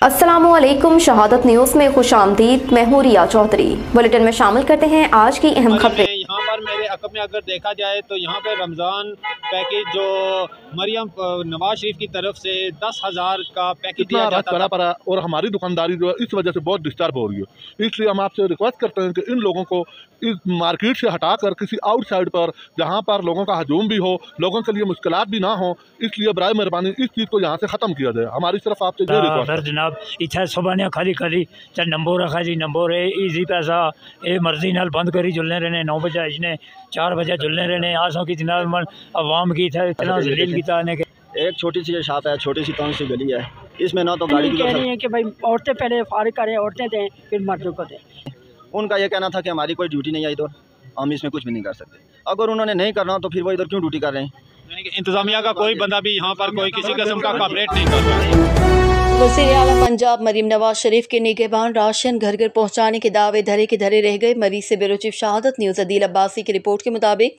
अस्सलामुअलैकुम। शहादत न्यूज़ में खुशामदीद। मैं हूँ रिया चौधरी। बुलेटिन में शामिल करते हैं आज की अहम खबरें। यहाँ पर मेरे अकब में अगर देखा जाए तो यहाँ पे रमज़ान पैकेज जो मरियम नवाज शरीफ की तरफ से 10,000 का पैकेज दिया जाता था और हमारी दुकानदारी जो है इस वजह से बहुत डिस्टर्ब हो रही है। इसलिए हम आपसे रिक्वेस्ट करते हैं कि इन लोगों को इस मार्केट से हटाकर किसी आउटसाइड पर, जहाँ पर लोगों का हजूम भी हो, लोगों के लिए मुश्किलात भी ना हो, इसलिए बराए मेहरबानी इस चीज़ को यहाँ से ख़त्म किया जाए। हमारी सिर्फ आपसे ये रिक्वेस्ट है जनाब। इतना सुबह खाली खाली चाहे नंबर रखा जी नंबर है ईजी पैसा ये मर्जी नाल बंद करी जुलने रहने 9 बजे इसने 4 बजे जुलने रहने आसों की जितना अवाम की था इतना जलील की था। एक छोटी सी शॉप है, छोटी सी कौन सी गली है, इसमें ना तो गाड़ी कह रही है कि भाई औरतें पहले फारिग करें, औरतें दें फिर मर्दों को दें। उनका ये कहना था कि हमारी कोई ड्यूटी नहीं आई तो हम इसमें कुछ भी नहीं कर सकते। अगर उन्होंने नहीं करना तो फिर वो इधर क्यों ड्यूटी कर रहे हैं? यानी कि इंतजामिया का कोई बंदा भी यहाँ पर कोई किसी किस्म का कॉपरेट नहीं कर रहा है। वज़ीर आला पंजाब मरीम नवाज शरीफ के निगहबान राशन घर घर पहुँचाने के दावे धरे के धरे रह गए। मरीज से बेरोचिफ शहादत। न्यूज़ अदील अब्बासी की रिपोर्ट के मुताबिक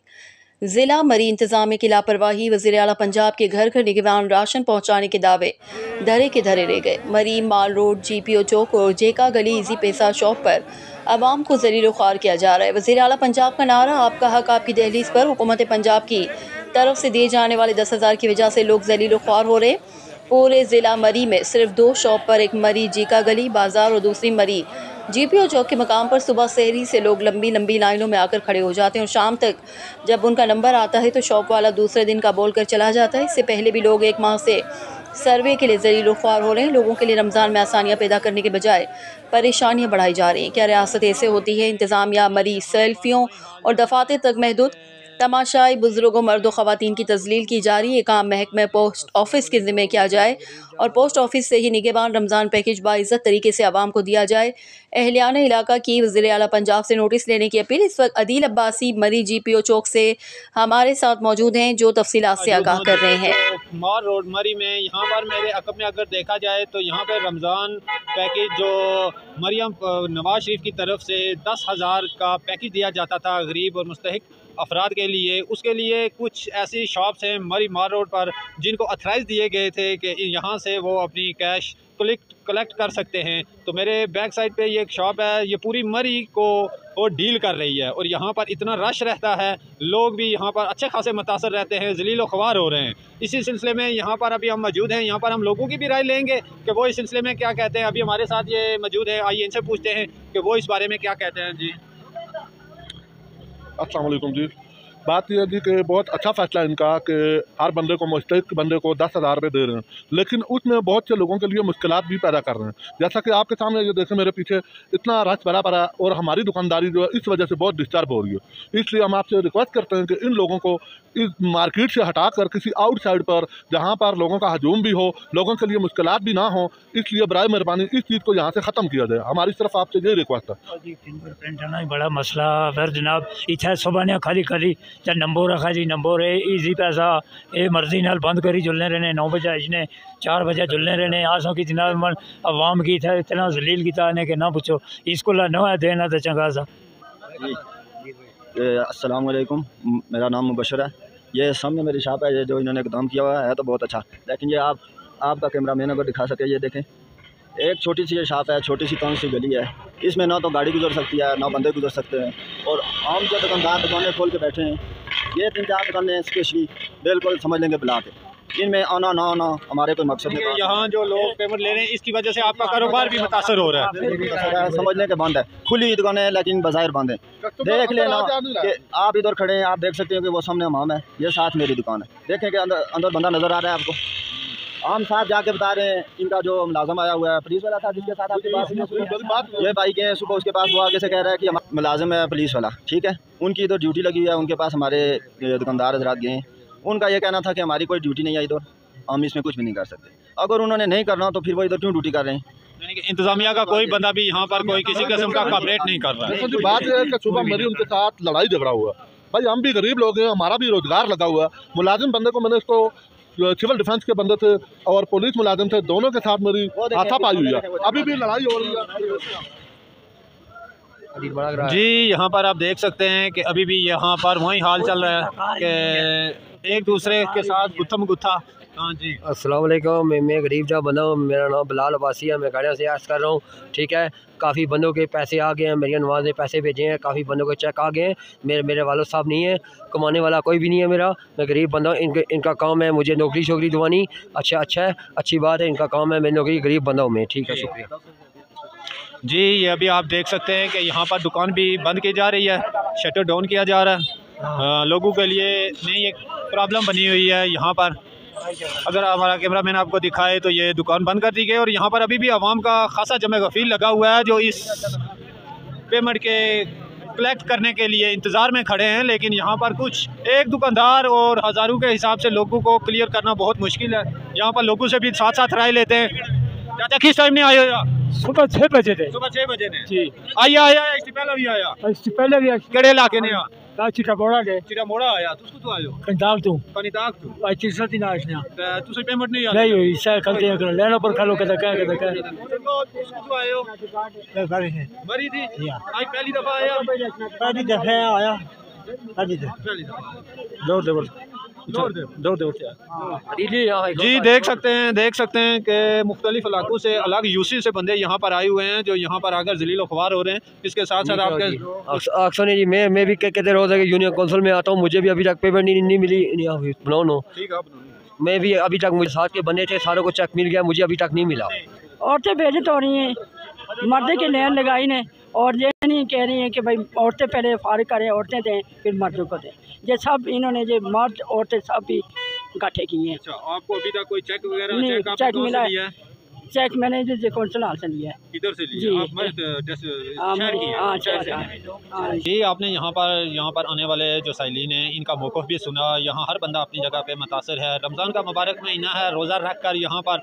ज़िला मरी इंतज़ामिया की लापरवाही, वज़ीर आला पंजाब के घर घर निगहबान राशन पहुँचाने के दावे धरे के धरे रह गए। मरी माल रोड, GPO चौक और जेका गली इजी पैसा शॉप पर आवाम को ज़लील ख्वार किया जा रहा है। वज़ीर आला पंजाब का नारा आपका हक आपकी दहलीज पर हुकूमत पंजाब की तरफ से दिए जाने वाले 10,000 की वजह से लोग ज़लील ख्वार हो रहे। पूरे ज़िला मरी में सिर्फ 2 शॉप पर, एक मरी जेका गली बाज़ार और दूसरी मरी GPO चौक के मकाम पर सुबह सहरी से लोग लंबी लंबी लाइनों में आकर खड़े हो जाते हैं और शाम तक जब उनका नंबर आता है तो शॉप वाला दूसरे दिन का बोल कर चला जाता है। इससे पहले भी लोग 1 माह से सर्वे के लिए ज़लील ख्वार हो रहे हैं। लोगों के लिए रमज़ान में आसानियाँ पैदा करने के बजाय परेशानियाँ बढ़ाई जा रही हैं। क्या रियासत ऐसे होती है? इंतज़ामिया मरी सेल्फियों और दफातर तक महदूद, तमाशाई बुजुर्गों मर्दों ख़वातीन की तजलील की जा रही है। काम महकमे पोस्ट ऑफिस के ज़िम्मे किया जाए और पोस्ट ऑफिस से ही निगहबान रमज़ान पैकेज बाइज़्ज़त तरीके से आवाम को दिया जाए। अहलियान इलाका की वज़ीर आला पंजाब से नोटिस लेने की अपील। इस वक्त अदील अब्बासी मरी GPO चौक से हमारे साथ मौजूद हैं जो तफसीलात से आगाह कर रहे हैं। माल रोड मरी में यहाँ पर मेरे अकब में अगर देखा जाए तो यहाँ पर रमज़ान पैकेज जो मरियम नवाज शरीफ की तरफ से 10,000 का पैकेज दिया जाता था गरीब और मुस्तहिक अफराद के लिए, उसके लिए कुछ ऐसी शॉप्स हैं मरी माल रोड पर जिनको अथराइज़ दिए गए थे कि यहाँ से वो अपनी कैश कलेक्ट कर सकते हैं। तो मेरे बैक साइड पे ये एक शॉप है, ये पूरी मरी को वो डील कर रही है और यहाँ पर इतना रश रहता है, लोग भी यहाँ पर अच्छे खासे मुतासर रहते हैं, जलील ख्वार हो रहे हैं। इसी सिलसिले में यहाँ पर अभी हम मौजूद हैं। यहाँ पर हम लोगों की भी राय लेंगे कि वो इस सिलसिले में क्या कहते हैं। अभी हमारे साथ ये मौजूद है, आइए इनसे पूछते हैं कि वो इस बारे में क्या कहते हैं। जी अस्सलाम वालेकुम जी। बात यह थी कि बहुत अच्छा फैसला इनका कि हर बंदे को, मुस्तहिक बंदे को 10,000 रुपये दे रहे हैं, लेकिन उसमें बहुत से लोगों के लिए मुश्किलात भी पैदा कर रहे हैं। जैसा कि आपके सामने ये देखें, मेरे पीछे इतना रश भरा पड़ा और हमारी दुकानदारी जो है इस वजह से बहुत डिस्टर्ब हो रही है। इसलिए हम आपसे रिक्वेस्ट करते हैं कि इन लोगों को इस मार्केट से हटाकर किसी आउटसाइड पर, जहाँ पर लोगों का हजूम भी हो, लोगों के लिए मुश्किलात भी ना हो, इसलिए बराए मेहरबानी इस चीज़ को यहाँ से ख़त्म किया जाए। हमारी सिर्फ आपसे ये रिक्वेस्ट है। फिंगरप्रिंट है ना बड़ा मसला फिर जनाब। इतना सुबह खाली खाली चाहे नंबर रखा जी नंबर है ईजी पैसा ये मर्जी नाल बंद करी जुलने रहने 9 बजे इसने 4 बजे जुलने रहने आसों की जितना अवाम की था इतना जलील की था कि ना पूछो। इसको ना देना तो चंगा सा। अस्सलाम वालेकुम, मेरा नाम मुबशर है। ये सामने मेरी शॉप है, ये जो इन्होंने काम किया हुआ है तो बहुत अच्छा, लेकिन ये आपका कैमरा मैन अगर दिखा सके, ये देखें एक छोटी सी ये शॉप है, छोटी सी कौन सी गली है, इसमें ना तो गाड़ी गुजर सकती है ना बंदे गुजर सकते हैं और आम जो दुकानदार दुकानें खोल के बैठे हैं, ये 3-4 दुकानें स्पेशली बिल्कुल समझ लेंगे बुला के, इनमें आना ना आना हमारे कोई मकसद नहीं। यहाँ जो लोग पेमेंट ले रहे हैं इसकी वजह से आपका कारोबार भी मुतासर हो रहा है। समझने के बंद है, खुली दुकानें है लेकिन बाजार बंद है। देख लेना कि आप इधर खड़े हैं, आप देख सकते हैं कि वो सामने हमाम है, ये साथ मेरी दुकान है। देखें कि अंदर बंदा नज़र आ रहा है आपको। हम साथ जाके बता रहे हैं, इनका जो मुलाजम आया हुआ है पुलिस वाला था जिसके साथ आपके पास ये भाई के सुबह उसके पास वो आगे से कह रहा है कि मुलाजिम है पुलिस वाला, ठीक है, उनकी इधर ड्यूटी लगी है, उनके पास हमारे दुकानदार हजरात गए हैं। उनका ये कहना था कि हमारी कोई ड्यूटी नहीं आई तो हम इसमें कुछ भी नहीं कर सकते। अगर उन्होंने नहीं करना तो फिर वो इधर क्यों ड्यूटी कर रहे हैं? यानी कि इंतजामिया का कोई बंदा भी यहाँ पर कोई किसी किस्म का कॉपरेट नहीं कर रहा है। बात यह है कि सुबह मरी उनके साथ लड़ाई झगड़ा हुआ। भाई हम भी गरीब लोग हैं, हमारा भी रोजगार लगा हुआ। मुलाजिम बंदे को मैंने इसको सिविल डिफेंस के बंदे थे और पुलिस मुलाजिम थे, दोनों के साथ मेरी हाथापाई हुई है, अभी भी लड़ाई हो रही है। जी यहाँ पर आप देख सकते हैं कि अभी भी यहाँ पर वही हाल चल रहा है कि एक दूसरे के साथ गुत्थम गुत्था हाँ जी। अस्सलाम वालेकुम। मैं गरीब जा बंदा हूँ, मेरा नाम बिलाल अब्बासी है, मैं गाड़ियों से आस कर रहा हूँ। ठीक है, काफ़ी बंदों के पैसे आ गए हैं, मेरी नवाज ने पैसे भेजे हैं, काफ़ी बंदों के चेक आ गए हैं। मेरे वालों साहब नहीं है, कमाने वाला कोई भी नहीं है मेरा, मैं गरीब बंदा हूँ। इनका काम है मुझे नौकरी शोकरी दिवानी। अच्छा है, अच्छी बात है, इनका काम है, मैं नौकरी गरीब बंदा हूँ मैं। ठीक है, शुक्रिया जी। ये अभी आप देख सकते हैं कि यहाँ पर दुकान भी बंद की जा रही है, शटर डाउन किया जा रहा है। लोगों के लिए नई एक प्रॉब्लम बनी हुई है यहाँ पर। अगर हमारा कैमरा मैन आपको दिखाए तो ये दुकान बंद कर दी गई और यहाँ पर अभी भी आवाम का खासा जमा गफील लगा हुआ है, जो इस पेमेंट के कलेक्ट करने के लिए इंतज़ार में खड़े हैं। लेकिन यहाँ पर कुछ एक दुकानदार और हज़ारों के हिसाब से लोगों को क्लियर करना बहुत मुश्किल है। यहाँ पर लोगों से भी साथ साथ राय लेते हैं। चाचा किस टाइम नहीं आए हो? सुबह 6 बजे थे। सुबह 6 बजे ने जी। आया इससे पहले भी आया? इससे पहले भी केड़े इलाके ने आ? चिटा बोड़ा दे चिटा मोड़ा आया। तुसको तो आयो कंदाग तू कनिताक तू आज तीसरा दिन आज ना तुसे पेमेंट नहीं आ नहीं हुई सर कल ते कर लेना पर खालो कदा क्या तुसको तो आयो मरी थी आज पहली दफा आया। पहली दफा आया पहली दफा जी देख सकते हैं कि मुख्तलिफ इलाकों से अलग यूसी से बंदे यहाँ पर आए हुए हैं, जो यहाँ पर आकर जलील ख्वार हो रहे हैं। इसके साथ साथ आपके अक्सर जी मैं भी कहते रोज़ है कि यूनियन काउंसिल में आता हूँ, मुझे भी अभी तक पेमेंट नहीं मिली। मैं भी अभी तक मुझे साथ के बने थे, सारों को चेक मिल गया, मुझे अभी तक नहीं मिला। औरतें बेइज्जत हो रही हैं, मर्दे की लेन लगाई ने, और ये नहीं कह रही हैं कि भाई औरतें पहले फारिग करें, औरतें दें फिर मर्दों को दें। ये सब इन्होंने जो मर्द औरतें सब भी इकट्ठे किए हैं। अच्छा, आपको अभी तक कोई चेक वगैरह नहीं, चेक मिला है? चेक मैंने जो कौंसल हाल से लिया है। किधर से लिया? जी आपने यहाँ पर आने वाले जो साइलिन हैं इनका मौक़िफ़ भी सुना। यहाँ हर बंदा अपनी जगह पे मुतासर है। रमज़ान का मुबारक महीना है, रोज़ा रख कर यहाँ पर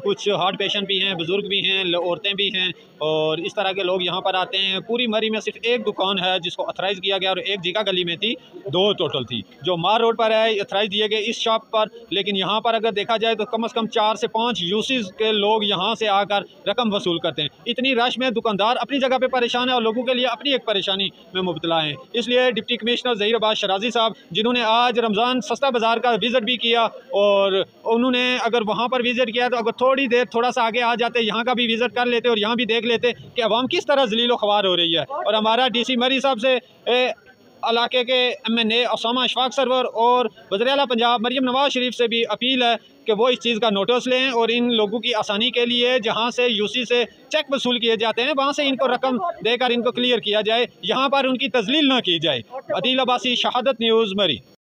कुछ हार्ट पेशेंट भी हैं, बुज़ुर्ग भी हैं, औरतें भी हैं और इस तरह के लोग यहाँ पर आते हैं। पूरी मरी में सिर्फ एक दुकान है जिसको अथराइज़ किया गया और एक जीका गली में थी, 2 टोटल थी जो मार रोड पर है, अथराइज़ दिए गए इस शॉप पर। लेकिन यहाँ पर अगर देखा जाए तो कम से कम 4 से 5 यूसीज़ के लोग यहाँ से आकर रकम वसूल करते हैं। इतनी रश में दुकानदार अपनी जगह पे परेशान है और लोगों के लिए अपनी एक परेशानी में मुब्तला हैं। इसलिए डिप्टी कमिश्नर ज़हीर अब्बास शराजी साहब, जिन्होंने आज रमज़ान सस्ता बाज़ार का विज़िट भी किया और उन्होंने अगर वहाँ पर विज़िट किया तो अगर थोड़ा सा आगे आ जाते, यहाँ का भी विज़िट कर लेते और यहाँ भी देख लेते कि अवाम किस तरह ज़लील ख्वार हो रही है। और हमारा DC मरी साहब से इलाके के MNA उसामा अशफाक सरवर और वज़ीर आला पंजाब मरियम नवाज शरीफ से भी अपील है कि वो इस चीज़ का नोटिस लें और इन लोगों की आसानी के लिए जहां से यूसी से चेक वसूल किए जाते हैं वहां से इनको रकम देकर इनको क्लियर किया जाए, यहाँ पर उनकी तजलील ना की जाए। अदील अब्बासी, शहादत न्यूज़, मरी।